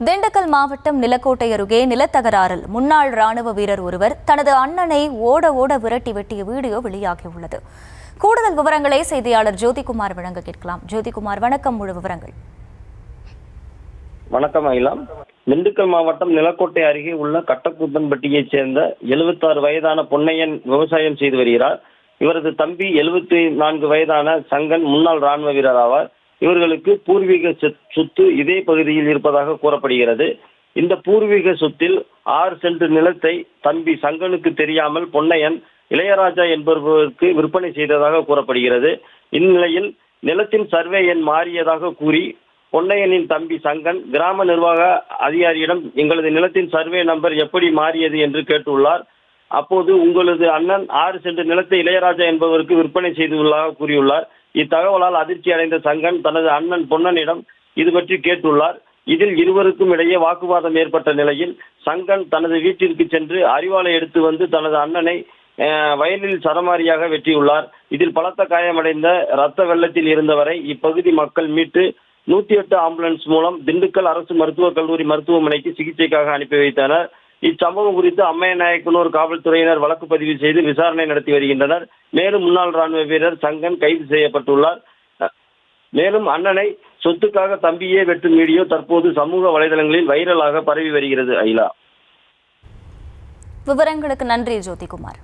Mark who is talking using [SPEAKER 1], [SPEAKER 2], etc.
[SPEAKER 1] திண்டுக்கல் மாவட்டம் நிலக்கோட்டை அருகே நிலத்தகராறில் முன்னாள் ராணுவ வீரர் ஒருவர் தனது அண்ணனை ஓட ஓட விரட்டி வெட்டிய வீடியோ வெளியாகியுள்ளது. கூடுதல் விவரங்களை செய்தியாளர் ஜோதிகுமார் வழங்க கேட்கலாம். ஜோதிகுமார், வணக்கம். முழு விவரங்கள்.
[SPEAKER 2] வணக்கம் அகிலம். திண்டுக்கல் மாவட்டம் நிலக்கோட்டை அருகே உள்ள கட்டக்கூத்தன்பட்டியைச் சேர்ந்த 76 வயதான பொன்னையன் விவசாயம் செய்து வருகிறார். இவரது தம்பி 74 வயதான சங்கன் முன்னாள் ராணுவ வீரர் ஆவார். இவர்களுக்கு பூர்வீக சொத்து இதே பகுதியில் இருப்பதாக கூறப்படுகிறது. இந்த பூர்வீக சொத்தில் 6 சென்ட் நிலத்தை தம்பி சங்கனுக்கு தெரியாமல் பொன்னையன் இளையராஜா என்பவருக்கு விற்பனை செய்ததாக கூறப்படுகிறது. இந்நிலையில் நிலத்தின் சர்வே எண் மாறியதாக கூறி பொன்னையனின் தம்பி சங்கன் கிராம நிர்வாக அதிகாரியிடம் எங்களது நிலத்தின் சர்வே நம்பர் எப்படி மாறியது என்று கேட்டுள்ளார். அப்போது உங்களது அண்ணன் 6 சென்ட் நிலத்தை இளையராஜா என்பவருக்கு விற்பனை செய்துள்ளதாக கூறியுள்ளார். இத்தகவலால் அதிர்ச்சி அடைந்த சங்கன் தனது அண்ணன் பொன்னனிடம் இது பற்றி கேட்டுள்ளார். இதில் இருவருக்கும் இடையே வாக்குவாதம் ஏற்பட்ட நிலையில் சங்கன் தனது வீட்டிற்கு சென்று அரிவாளை எடுத்து வந்து தனது அண்ணனை வயலில் சரமாரியாக வெட்டியுள்ளார். இதில் பலத்த காயமடைந்த இரத்த வெள்ளத்தில் இருந்தவரை இப்பகுதி மக்கள் மீட்டு 108 ஆம்புலன்ஸ் மூலம் திண்டுக்கல் அரசு மருத்துவக் கல்லூரி மருத்துவமனைக்கு சிகிச்சைக்காக அனுப்பி வைத்தனர். இச்சம்பவம் குறித்து அம்மையநாயக்கனூர் காவல்துறையினர் வழக்கு பதிவு செய்து விசாரணை நடத்தி வருகின்றனர். மேலும் முன்னாள் ராணுவ வீரர் சங்கன் கைது செய்யப்பட்டுள்ளார். மேலும் அண்ணனை சொத்துக்காக தம்பியே வெட்டும் வீடியோ தற்போது சமூக வலைதளங்களில் வைரலாக பரவி வருகிறது. ஐலா,
[SPEAKER 1] விவரங்களுக்கு நன்றி ஜோதிகுமார்.